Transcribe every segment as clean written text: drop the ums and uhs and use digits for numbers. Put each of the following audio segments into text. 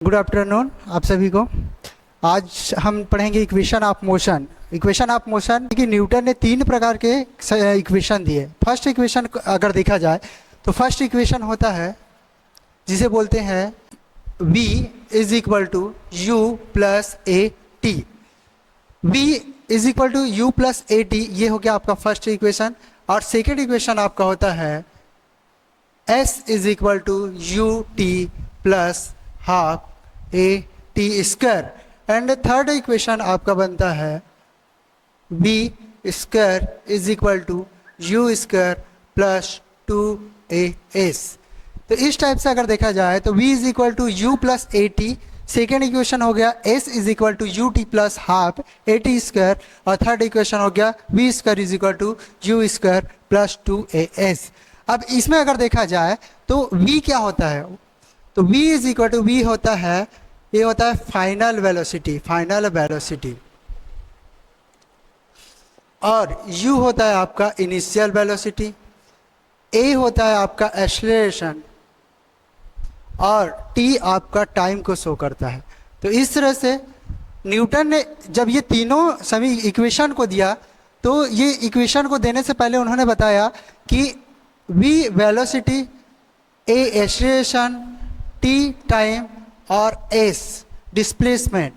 Good afternoon आप सभी को। आज हम पढ़ेंगे equation of motion. Equation of motion कि न्यूटन ने तीन प्रकार के इक्वेशन दिए। फर्स्ट इक्वेशन अगर देखा जाए तो फर्स्ट इक्वेशन होता है जिसे बोलते हैं v is equal to u plus a t. v is equal to u plus a t, ये हो गया आपका फर्स्ट इक्वेशन। और सेकेंड इक्वेशन आपका होता है s is equal to u t plus half a t square. And third equation आपका बनता है b square is equal to u square plus two a s. तो इस टाइप से अगर देखा जाए तो v is equal to u plus a t, second equation हो गया s is equal to u t plus half a t square, और थर्ड इक्वेशन हो गया v square is equal to u square plus two a s. अब इसमें अगर देखा जाए तो v क्या होता है, तो v is equal to v होता है, ये होता है फाइनल वेलोसिटी, फाइनल वेलोसिटी। और u होता है आपका इनिशियल वेलोसिटी, a होता है आपका एक्सेलरेशन, और t आपका टाइम को शो करता है। तो इस तरह से न्यूटन ने जब ये तीनों सभी इक्वेशन को दिया तो ये इक्वेशन को देने से पहले उन्होंने बताया कि v velocity, a acceleration, t time और s डिस्प्लेसमेंट,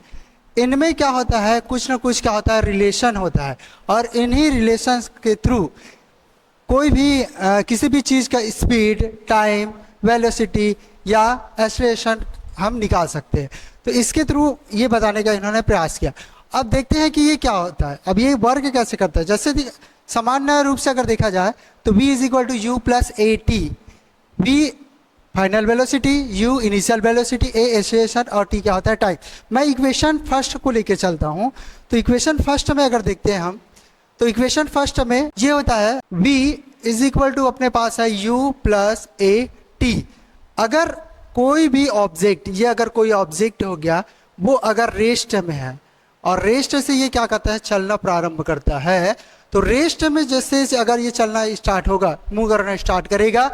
इनमें क्या होता है, कुछ ना कुछ क्या होता है, रिलेशन होता है। और इन्हीं रिलेशंस के थ्रू कोई भी किसी भी चीज़ का स्पीड, टाइम, वेलोसिटी या एक्सेलरेशन हम निकाल सकते हैं। तो इसके थ्रू ये बताने का इन्होंने प्रयास किया। अब देखते हैं कि ये क्या होता है। अब ये वर्क कैसे करता है। जैसे सामान्य रूप से अगर देखा जाए तो v is equal to u plus a t. v final velocity, u initial velocity, a acceleration और t क्या होता है, टाइम। मैं इक्वेशन फर्स्ट को लेके चलता हूँ। तो इक्वेशन फर्स्ट में अगर देखते हैं हम, तो इक्वेशन फर्स्ट में ये होता है v इज इक्वल टू अपने पास है u प्लस ए टी। अगर कोई भी ऑब्जेक्ट, ये अगर कोई ऑब्जेक्ट हो गया, वो अगर रेस्ट में है और रेस्ट से ये क्या करता है, चलना प्रारंभ करता है। तो रेस्ट में जैसे अगर ये चलना स्टार्ट होगा, मूव करना स्टार्ट करेगा,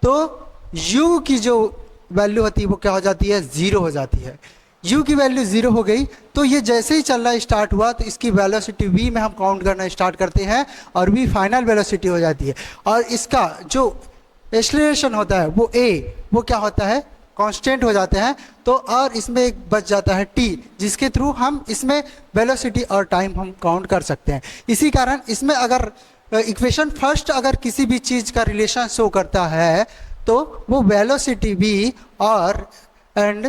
तो u की जो वैल्यू होती है वो क्या हो जाती है, ज़ीरो हो जाती है। u की वैल्यू ज़ीरो हो गई तो ये जैसे ही चलना स्टार्ट हुआ तो इसकी वेलोसिटी v में हम काउंट करना स्टार्ट करते हैं और v फाइनल वेलोसिटी हो जाती है। और इसका जो एक्सेलरेशन होता है वो a, वो क्या होता है, कांस्टेंट हो जाते हैं। तो और इसमें एक बच जाता है t, जिसके थ्रू हम इसमें वेलोसिटी और टाइम हम काउंट कर सकते हैं। इसी कारण इसमें अगर इक्वेशन फर्स्ट अगर किसी भी चीज़ का रिलेशन शो करता है तो वो वेलोसिटी v और एंड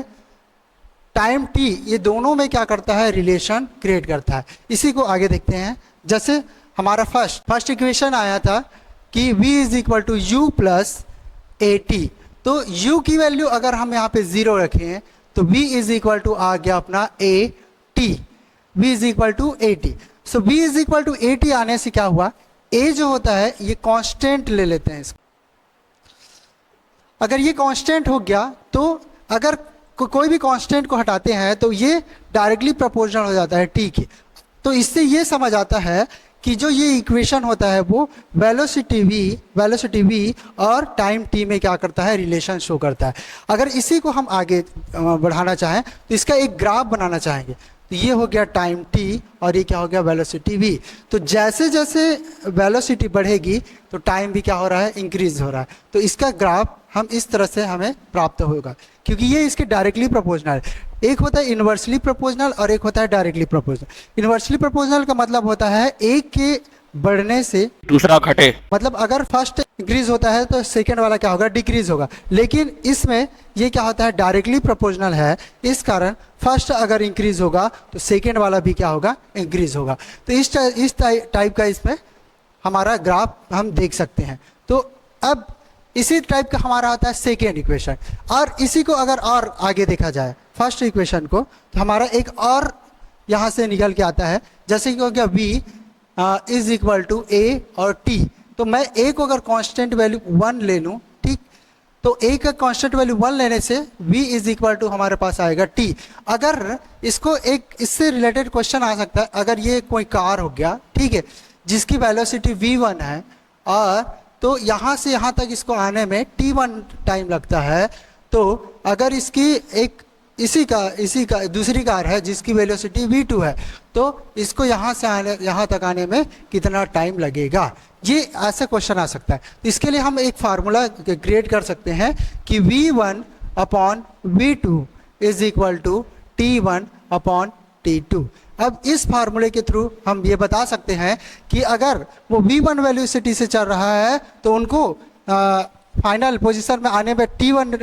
टाइम t, ये दोनों में क्या करता है, रिलेशन क्रिएट करता है। इसी को आगे देखते हैं। जैसे हमारा फर्स्ट इक्वेशन आया था कि v is equal to u plus a t. तो u की वैल्यू अगर हम यहाँ पे ज़ीरो रखें तो v इज इक्वल टू आ गया अपना a t, v is equal to a t. So v is equal to a t आने से क्या हुआ, a जो होता है ये कांस्टेंट ले लेते हैं इसको। अगर ये कांस्टेंट हो गया तो अगर कोई भी कांस्टेंट को हटाते हैं तो ये डायरेक्टली प्रोपोर्शनल हो जाता है t के। तो इससे ये समझ आता है कि जो ये इक्वेशन होता है वो वेलोसिटी v और टाइम t में क्या करता है, रिलेशन शो करता है। अगर इसी को हम आगे बढ़ाना चाहें तो इसका एक ग्राफ बनाना चाहेंगे। तो ये हो गया टाइम t और ये क्या हो गया, वेलोसिटी v। तो जैसे जैसे वेलोसिटी बढ़ेगी तो टाइम भी क्या हो रहा है, इंक्रीज हो रहा है। तो इसका ग्राफ हम इस तरह से हमें प्राप्त होगा, क्योंकि ये इसके डायरेक्टली प्रोपोर्शनल है। एक होता है इन्वर्सली प्रोपोर्शनल और एक होता है डायरेक्टली प्रोपोर्शनल। इन्वर्सली प्रोपोर्शनल का मतलब होता है एक के बढ़ने से दूसरा घटे, मतलब अगर फर्स्ट इंक्रीज होता है तो सेकेंड वाला क्या होगा, डिक्रीज होगा। लेकिन इसमें ये क्या होता है, डायरेक्टली प्रोपोर्शनल है, इस कारण फर्स्ट अगर इंक्रीज होगा तो सेकेंड वाला भी क्या होगा, इंक्रीज होगा। तो इस टाइप का इसमें हमारा ग्राफ हम देख सकते हैं। तो अब इसी टाइप का हमारा होता है सेकेंड इक्वेशन। और इसी को अगर और आगे देखा जाए फर्स्ट इक्वेशन को, तो हमारा एक और यहाँ से निकल के आता है। जैसे कि हो गया v is equal to a और t। तो मैं a को अगर कांस्टेंट वैल्यू 1 ले लूँ, ठीक, तो a का कांस्टेंट वैल्यू 1 लेने से v इज इक्वल टू हमारे पास आएगा t। अगर इसको एक इससे रिलेटेड क्वेश्चन आ सकता है, अगर ये कोई कार हो गया, ठीक है, जिसकी वेलोसिटी v1 है और तो यहाँ से यहाँ तक इसको आने में t1 टाइम लगता है, तो अगर इसकी एक इसी का दूसरी कार है जिसकी वेलोसिटी v2 है, तो इसको यहाँ से यहाँ तक आने में कितना टाइम लगेगा, ये ऐसा क्वेश्चन आ सकता है। तो इसके लिए हम एक फार्मूला क्रिएट कर सकते हैं कि v1 upon v2 is equal to t1 upon t2। अब इस फार्मूले के थ्रू हम ये बता सकते हैं कि अगर वो v1 वेलोसिटी से चल रहा है तो उनको फाइनल पोजीशन में आने में t1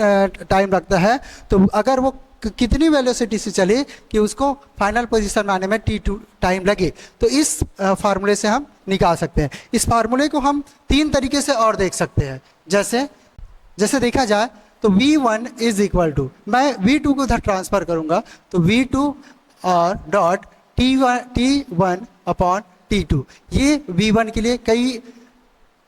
टाइम लगता है, तो अगर वो कितनी वेलोसिटी से चले कि उसको फाइनल पोजीशन में आने में t2 टाइम लगे, तो इस फार्मूले से हम निकाल सकते हैं। इस फार्मूले को हम तीन तरीके से और देख सकते हैं। जैसे देखा जाए तो v1 इज इक्वल टू, मैं v2 को उधर ट्रांसफर करूंगा तो v2 और डॉट t1 अपॉन t2। ये v1 के लिए कई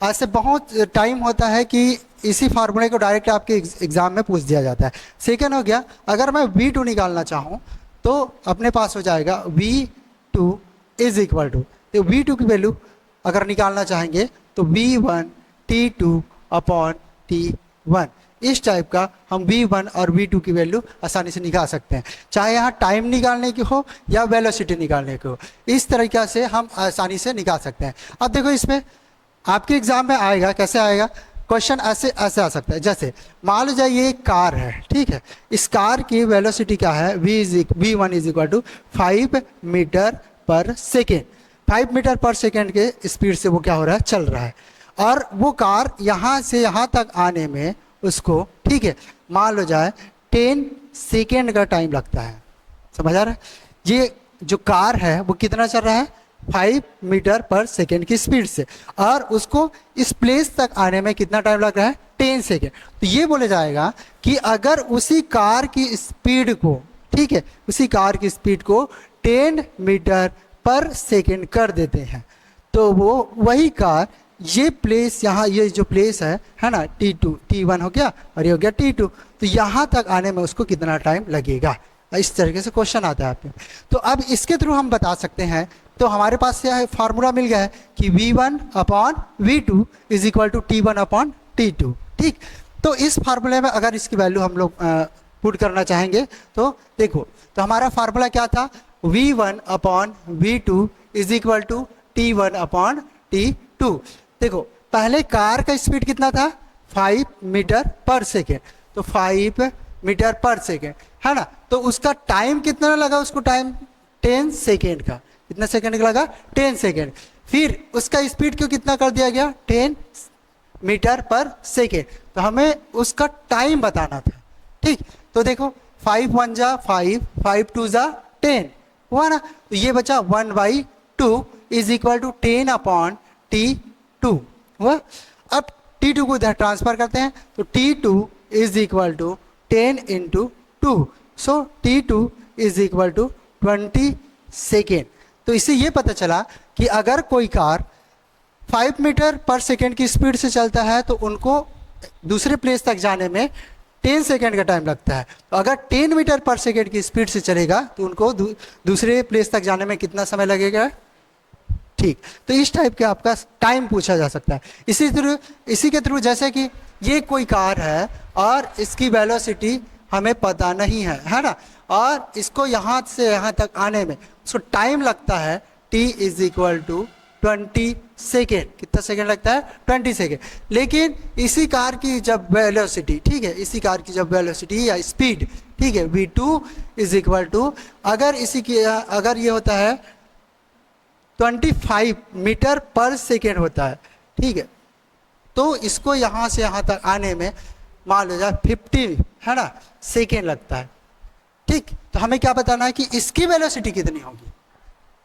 ऐसे बहुत टाइम होता है कि इसी फार्मूले को डायरेक्ट आपके एग्जाम में पूछ दिया जाता है। सेकंड हो गया, अगर मैं v2 निकालना चाहूँ तो अपने पास हो जाएगा v2 इज इक्वल टू, तो v2 की वैल्यू अगर निकालना चाहेंगे तो v1 t2 अपॉन t1। इस टाइप का हम v1 और v2 की वैल्यू आसानी से निकाल सकते हैं, चाहे यहाँ टाइम निकालने की हो या वेलोसिटी निकालने की हो। इस तरीक़ा से हम आसानी से निकाल सकते हैं। अब देखो इसमें आपके एग्जाम में आएगा, कैसे आएगा क्वेश्चन, ऐसे आ सकता है। जैसे मान लो जाए ये एक कार है, ठीक है, इस कार की वेलोसिटी क्या है, v1 is equal to 5 metre per second. 5 metre per second के स्पीड से वो क्या हो रहा है, चल रहा है। और वो कार यहाँ से यहाँ तक आने में उसको, ठीक है, मान लो जाए 10 सेकेंड का टाइम लगता है। समझ आ रहा है? ये जो कार है वो कितना चल रहा है, 5 मीटर पर सेकेंड की स्पीड से, और उसको इस प्लेस तक आने में कितना टाइम लग रहा है, 10 सेकेंड। तो ये बोला जाएगा कि अगर उसी कार की स्पीड को, ठीक है, उसी कार की स्पीड को 10 मीटर पर सेकेंड कर देते हैं तो वो वही कार ये प्लेस, यहाँ ये जो प्लेस है ना, t1 हो गया और ये हो गया t2, तो यहाँ तक आने में उसको कितना टाइम लगेगा। इस तरीके से क्वेश्चन आता है आपके। तो अब इसके थ्रू हम बता सकते हैं, तो हमारे पास यह फार्मूला मिल गया है कि v1 upon v2 is equal to t1 upon t2। ठीक, तो इस फार्मूले में अगर इसकी वैल्यू हम लोग पुट करना चाहेंगे तो देखो, तो हमारा फार्मूला क्या था, v1 upon v2 is equal to t1 upon t2। देखो पहले कार का स्पीड कितना था, 5 मीटर पर सेकेंड, तो 5 मीटर पर सेकेंड है ना, तो उसका टाइम कितना लगा, उसको टाइम 10 सेकेंड का, कितना सेकेंड का लगा, 10 सेकेंड। फिर उसका स्पीड क्यों कितना कर दिया गया, 10 मीटर पर सेकेंड, तो हमें उसका टाइम बताना था। ठीक, तो देखो 5 1 जा 5, 5 2 जा 10 हुआ ना, तो ये बचा 1/2 is equal to 10 upon t2 हुआ। अब t2 को इधर ट्रांसफर करते हैं तो t2 is equal to 10 into 2, so t2 is equal to 20 second. तो इससे ये पता चला कि अगर कोई कार 5 मीटर पर सेकेंड की स्पीड से चलता है तो उनको दूसरे प्लेस तक जाने में 10 सेकेंड का टाइम लगता है। तो अगर 10 मीटर पर सेकेंड की स्पीड से चलेगा तो उनको दूसरे प्लेस तक जाने में कितना समय लगेगा। ठीक, तो इस टाइप के आपका टाइम पूछा जा सकता है। इसी के थ्रू जैसे कि ये कोई कार है और इसकी वेलोसिटी हमें पता नहीं है ना, और इसको यहाँ से यहाँ तक आने में उसको टाइम लगता है t is equal to 20 second. कितना सेकेंड लगता है, 20 सेकेंड। लेकिन इसी कार की जब वेलोसिटी, ठीक है, इसी कार की जब वेलोसिटी या स्पीड, ठीक है, v2 इज इक्वल टू, अगर ये होता है 25 मीटर पर सेकेंड होता है, ठीक है, तो इसको यहाँ से यहाँ तक आने में मान लो जाए 50 है ना सेकेंड लगता है। ठीक, तो हमें क्या बताना है कि इसकी वेलोसिटी कितनी होगी,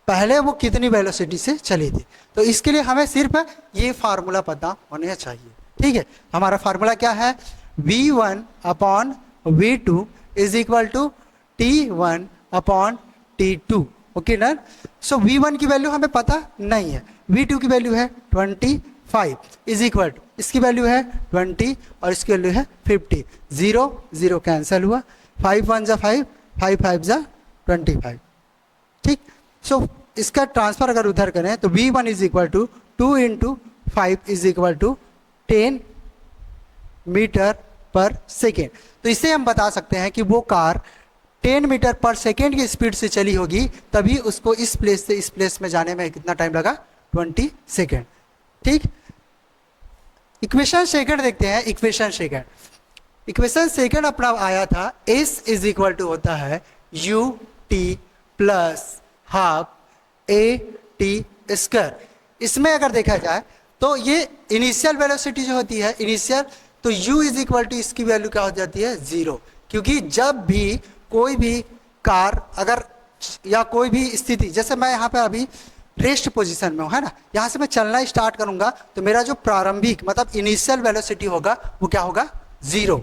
पहले वो कितनी वेलोसिटी से चली थी। तो इसके लिए हमें सिर्फ ये फार्मूला पता होना चाहिए। ठीक है, हमारा फार्मूला क्या है, v1 upon v2 is equal to t1 upon t2। Okay done. So v1 की वैल्यू हमें पता नहीं है, v2 की वैल्यू है 25 इज इक्वल टू, इसकी वैल्यू है 20 और इसकी वैल्यू है 50। 0 0 कैंसिल हुआ, 5 1 जा 5, 5 5 जा 25। ठीक, सो इसका ट्रांसफर अगर उधर करें तो v1 is equal to 2 into 5 is equal to 10 metre per second. तो इससे हम बता सकते हैं कि वो कार 10 मीटर पर सेकेंड की स्पीड से चली होगी, तभी उसको इस प्लेस से इस प्लेस में जाने में कितना टाइम लगा, 20 सेकेंड। ठीक, इक्वेशन सेकंड देखते हैं। इक्वेशन सेकंड अपना आया था एस इज इक्वल टू होता है you t plus half a t square. इसमें अगर देखा जाए तो ये इनिशियल वेलोसिटी जो होती है इनिशियल, तो u इज इक्वल टू इसकी वैल्यू क्या हो जाती है, 0। क्योंकि जब भी कोई भी कार अगर या कोई भी स्थिति, जैसे मैं यहाँ पे अभी रेस्ट पोजीशन में हूँ, है ना, यहाँ से मैं चलना स्टार्ट करूंगा तो मेरा जो प्रारंभिक मतलब इनिशियल वेलोसिटी होगा वो क्या होगा, 0।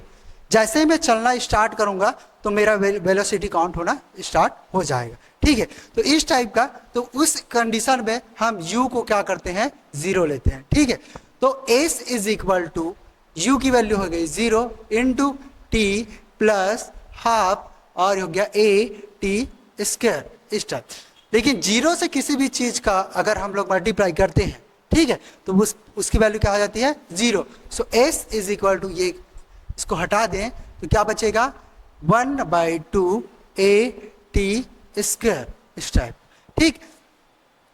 जैसे ही मैं चलना स्टार्ट करूंगा तो मेरा वेलोसिटी काउंट होना स्टार्ट हो जाएगा। ठीक है, तो इस टाइप का, तो उस कंडीशन में हम u को क्या करते हैं, 0 लेते हैं। ठीक है, तो s is equal to u की वैल्यू हो गई 0 इंटू टी प्लस हाफ और हो गया a t स्क्वायर इस टाइप। लेकिन 0 से किसी भी चीज का अगर हम लोग मल्टीप्लाई करते हैं, ठीक है, तो उसकी वैल्यू क्या हो जाती है, 0। सो s इज इक्वल टू, ये इसको हटा दें तो क्या बचेगा, 1/2 a t स्क्वायर इस टाइप। ठीक,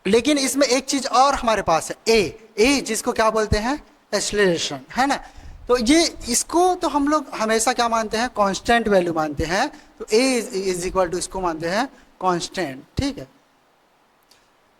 लेकिन इसमें एक चीज और हमारे पास है a जिसको क्या बोलते हैं, एक्सेलरेशन, है ना। तो ये इसको तो हम लोग हमेशा क्या मानते हैं, कांस्टेंट वैल्यू मानते हैं। तो a इज इक्वल टू इसको मानते हैं कांस्टेंट। ठीक है,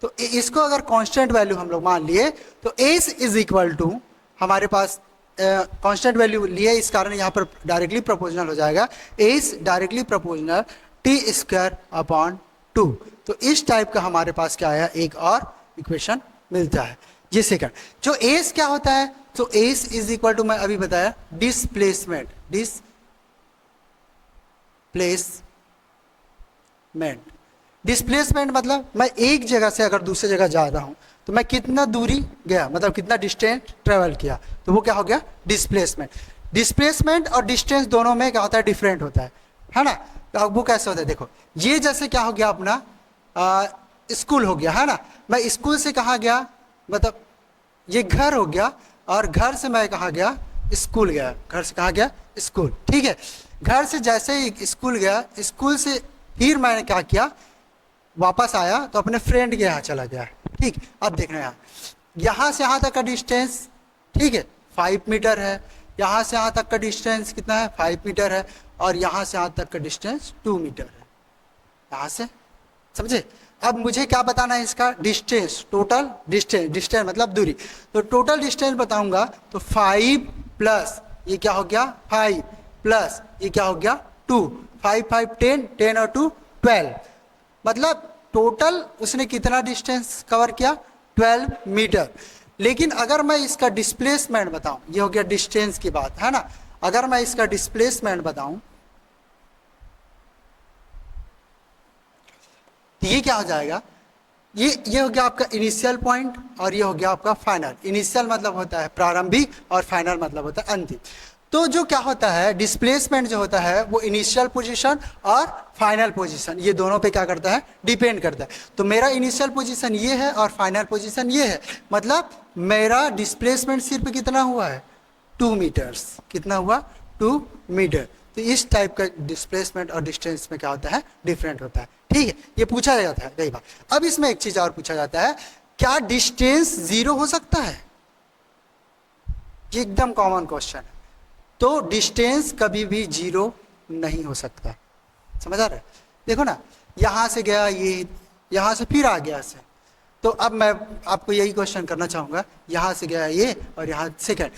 तो इसको अगर कांस्टेंट वैल्यू हम लोग मान लिए तो s इज इक्वल टू हमारे पास कांस्टेंट वैल्यू लिए, इस कारण यहाँ पर डायरेक्टली प्रोपोर्शनल हो जाएगा, s directly proportional t square upon 2। तो इस टाइप का हमारे पास क्या आया, एक और इक्वेशन मिलता है। ये सेकंड जो s क्या होता है, तो s इज इक्वल टू मैं अभी बताया डिस्प्लेसमेंट। डिस्प्लेसमेंट मतलब मैं एक जगह से अगर दूसरी जगह जा रहा हूं तो मैं कितना दूरी गया, मतलब कितना डिस्टेंस ट्रेवल किया, तो वो क्या हो गया, डिस्प्लेसमेंट। डिस्प्लेसमेंट और डिस्टेंस दोनों में क्या होता है, डिफरेंट होता है ना। तो वो कैसे होता है, देखो ये जैसे क्या हो गया अपना स्कूल हो गया, है ना। मैं स्कूल से कहाँ गया, मतलब ये घर हो गया, और घर से मैं कहाँ गया, स्कूल गया। घर से कहाँ गया, स्कूल। ठीक है, घर से जैसे ही स्कूल गया, स्कूल से फिर मैंने क्या किया, वापस आया तो अपने फ्रेंड के यहाँ चला गया। ठीक, अब देखना यहाँ से यहाँ तक का डिस्टेंस, ठीक है, 5 मीटर है। यहाँ से यहाँ तक का डिस्टेंस कितना है, 5 मीटर है। और यहाँ से यहाँ तक का डिस्टेंस 2 मीटर है। यहाँ से समझे। अब मुझे क्या बताना है, इसका डिस्टेंस, टोटल डिस्टेंस मतलब दूरी। तो टोटल डिस्टेंस बताऊंगा तो 5 प्लस ये क्या हो गया, 5 प्लस ये क्या हो गया, 2। 5 5 10, 10 और 2 12, मतलब टोटल उसने कितना डिस्टेंस कवर किया, 12 मीटर। लेकिन अगर मैं इसका डिस्प्लेसमेंट बताऊं, ये हो गया डिस्टेंस की बात, है ना। अगर मैं इसका डिस्प्लेसमेंट बताऊं तो ये क्या हो जाएगा, ये हो गया आपका इनिशियल पॉइंट और ये हो गया आपका फाइनल। इनिशियल मतलब होता है प्रारंभिक और फाइनल मतलब होता है अंतिम। तो जो क्या होता है, डिस्प्लेसमेंट जो होता है वो इनिशियल पोजीशन और फाइनल पोजीशन, ये दोनों पे क्या करता है, डिपेंड करता है। तो मेरा इनिशियल पोजीशन ये है और फाइनल पोजीशन ये है, मतलब मेरा डिस्प्लेसमेंट सिर्फ कितना हुआ है, 2 मीटर्स। कितना हुआ, 2 मीटर। तो इस टाइप का डिस्प्लेसमेंट और डिस्टेंस में क्या होता है, डिफरेंट होता है। ठीक है, ये पूछा जाता है कई बार। अब इसमें एक चीज और पूछा जाता है, क्या डिस्टेंस 0 हो सकता है, ये एकदम कॉमन क्वेश्चन है। तो डिस्टेंस कभी भी 0 नहीं हो सकता, समझ आ रहा है। देखो ना, यहां से गया ये, यहां से फिर आ गया से। तो अब मैं आपको यही क्वेश्चन करना चाहूंगा, यहां से गया ये और यहां सेकंड,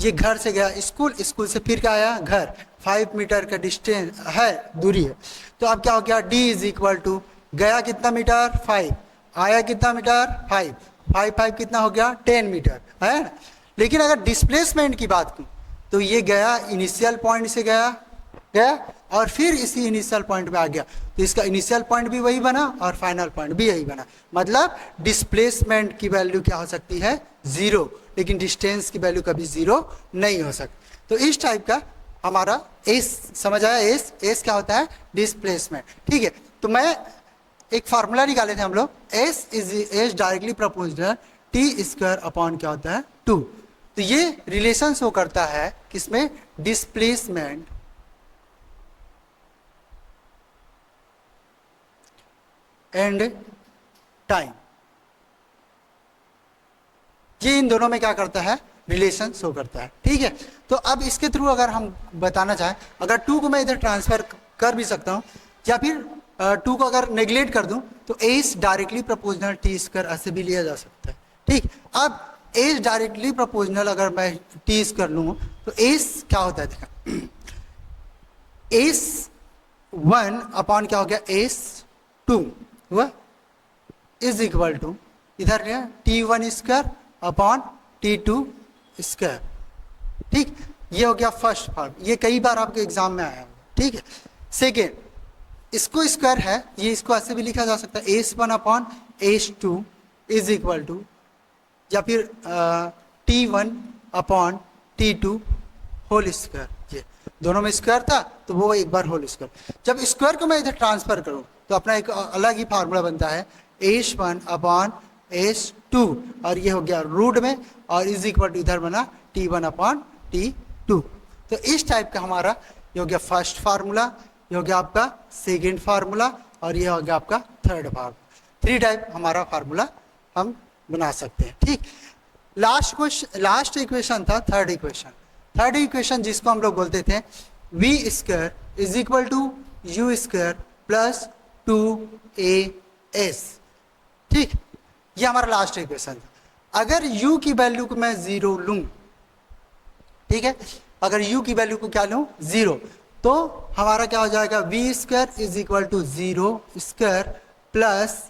ये घर से गया स्कूल, स्कूल से फिर क्या आया घर, 5 मीटर का डिस्टेंस है, दूरी है। तो अब क्या हो गया, d इज इक्वल टू गया कितना मीटर, 5, आया कितना मीटर, 5 5 5 कितना हो गया, 10 मीटर, है ना। लेकिन अगर डिस्प्लेसमेंट की बात करूं तो ये गया इनिशियल पॉइंट से गया और फिर इसी इनिशियल पॉइंट पे आ गया। तो इसका इनिशियल पॉइंट भी वही बना और फाइनल पॉइंट भी यही बना। मतलब डिस्प्लेसमेंट की वैल्यू क्या हो सकती है, 0, लेकिन डिस्टेंस की वैल्यू कभी 0 नहीं हो सकती। तो इस टाइप का हमारा एस, समझ आया, एस क्या होता है, डिस्प्लेसमेंट। ठीक है, तो मैं एक फार्मूला निकाले थे हम लोग, S directly proportional T square upon क्या होता है, 2। तो ये रिलेशन शो करता है किसमें, डिस्प्लेसमेंट एंड टाइम, ये इन दोनों में क्या करता है, रिलेशन शो करता है। ठीक है, तो अब इसके थ्रू अगर हम बताना चाहें, अगर 2 को मैं इधर ट्रांसफर कर भी सकता हूं, या फिर 2 को अगर नेग्लेक्ट कर दूं, तो a is directly proportional T square ऐसे भी लिया जा सकता है। ठीक, अब a इज डायरेक्टली प्रोपोर्शनल अगर मैं टी स्क्वायर लूँ तो a क्या होता है, देखा एस 1 अपॉन क्या हो गया, एस 2 हुआ इज इक्वल टू इधर T1 square upon T2 square. ठीक, ये हो गया फर्स्ट फॉर्म, ये कई बार आपके एग्जाम में आया। ठीक है, सेकेंड, इसको स्क्वायर है, ये इसको ऐसे भी लिखा जा सकता है, S1 upon S2 is equal to, या फिर T1 upon T2 whole square. ये दोनों में स्क्वायर था तो वो एक बार होल स्क्वायर। जब स्क्वायर को मैं इधर ट्रांसफर करूं तो अपना एक अलग ही फार्मूला बनता है, S1 अपॉन S2, और ये हो गया रूट में, और इज इक्वल टू इधर बना T1 अपॉन T2। तो इस टाइप का हमारा ये हो गया फर्स्ट फार्मूला, ये हो गया आपका सेकेंड फार्मूला, और ये हो गया आपका थर्ड फार्मूला। 3 टाइप हमारा फार्मूला हम बना सकते हैं। ठीक, लास्ट इक्वेशन था थर्ड इक्वेशन। थर्ड इक्वेशन जिसको हम लोग बोलते थे v square is equal to u square plus 2as। ठीक, ये हमारा लास्ट इक्वेशन था। अगर u की वैल्यू को मैं 0 लूं, ठीक है, अगर u की वैल्यू को क्या लूं, 0, तो हमारा क्या हो जाएगा, v square is equal to 0 square plus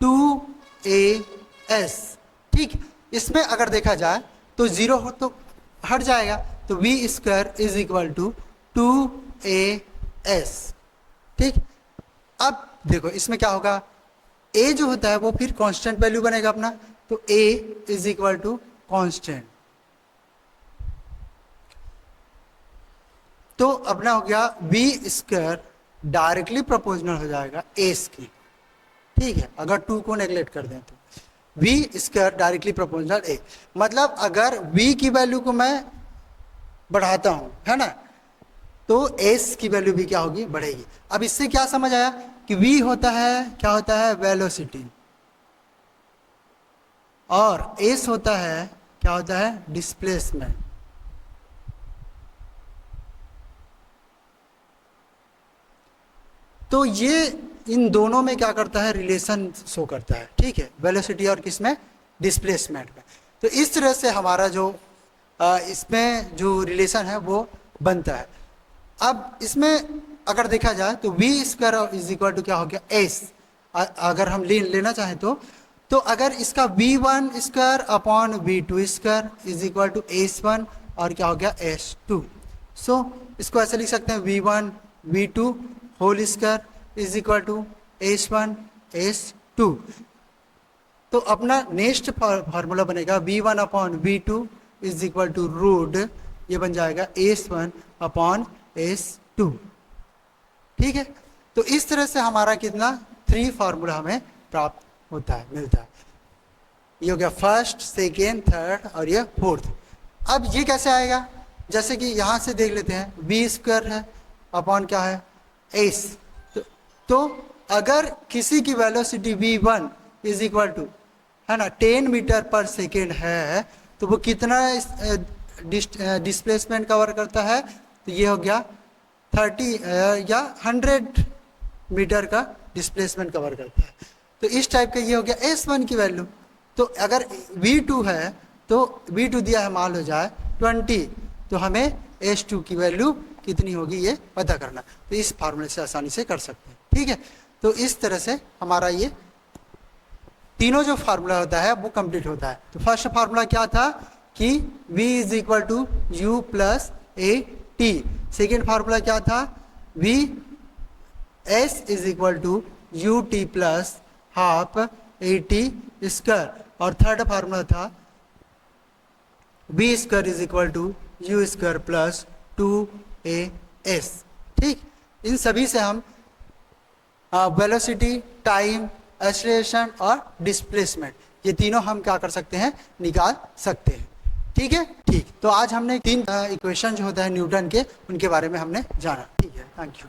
2as। ठीक, इसमें अगर देखा जाए तो 0 हो तो हट जाएगा, तो v square is equal to 2as। ठीक, अब देखो इसमें क्या होगा, a जो होता है वो फिर कांस्टेंट वैल्यू बनेगा अपना, तो a is equal to constant, तो अपना हो गया v स्क्वायर डायरेक्टली प्रोपोर्शनल हो जाएगा s की। ठीक है, अगर 2 को नेग्लेक्ट कर दें तो v square directly proportional a, मतलब अगर v की वैल्यू को मैं बढ़ाता हूं, है ना, तो s की वैल्यू भी क्या होगी, बढ़ेगी। अब इससे क्या समझ आया कि v होता है, क्या होता है, वेलोसिटी, और s होता है, क्या होता है, डिस्प्लेसमेंट। तो ये इन दोनों में क्या करता है, रिलेशन शो करता है। ठीक है, वेलोसिटी और किसमें, डिस्प्लेसमेंट में। तो इस तरह से हमारा जो इसमें जो रिलेशन है वो बनता है। अब इसमें अगर देखा जाए तो v square is equal to क्या हो गया, s। अगर हम लेना चाहें तो अगर इसका v1 square upon v2 square is equal to s1 और क्या हो गया, s2। सो इसको ऐसे लिख सकते हैं, v1 v2 whole square is equal to s1 s2। तो अपना नेक्स्ट फार्मूला बनेगा v1 upon v2 is equal to root, ये बन जाएगा s1 अपॉन s2। ठीक है, तो इस तरह से हमारा कितना 3 फार्मूला हमें प्राप्त होता है, मिलता है। ये हो गया फर्स्ट, सेकेंड, थर्ड और ये फोर्थ। अब ये कैसे आएगा, जैसे कि यहाँ से देख लेते हैं, v स्क्वायर है अपॉन क्या है, s। तो अगर किसी की velocity v1 is equal to, है ना, 10 मीटर पर सेकेंड है, तो वो कितना डिस्प्लेसमेंट कवर करता है, तो ये हो गया 30 या 100 मीटर का डिस्प्लेसमेंट कवर करता है। तो इस टाइप का ये हो गया s1 की वैल्यू। तो अगर v2 है तो v2 दिया है, मान लो जाए 20, तो हमें s2 की वैल्यू कितनी होगी ये पता करना। तो इस फार्मूले से आसानी से कर सकते हैं। ठीक है, तो इस तरह से हमारा ये तीनों जो फार्मूला होता है वो कंप्लीट होता है। तो फर्स्ट फार्मूला क्या था कि v is equal to u plus a t. Second formula क्या था, v s is equal to u t plus half a t square. और थर्ड फार्मूला था v square is equal to u square plus 2as। ठीक, इन सभी से हम velocity, time, acceleration और डिस्प्लेसमेंट, ये तीनों हम क्या कर सकते हैं, निकाल सकते हैं। ठीक है, ठीक, तो आज हमने 3 इक्वेशन जो होता है न्यूटन के, उनके बारे में हमने जाना। ठीक है, थैंक यू।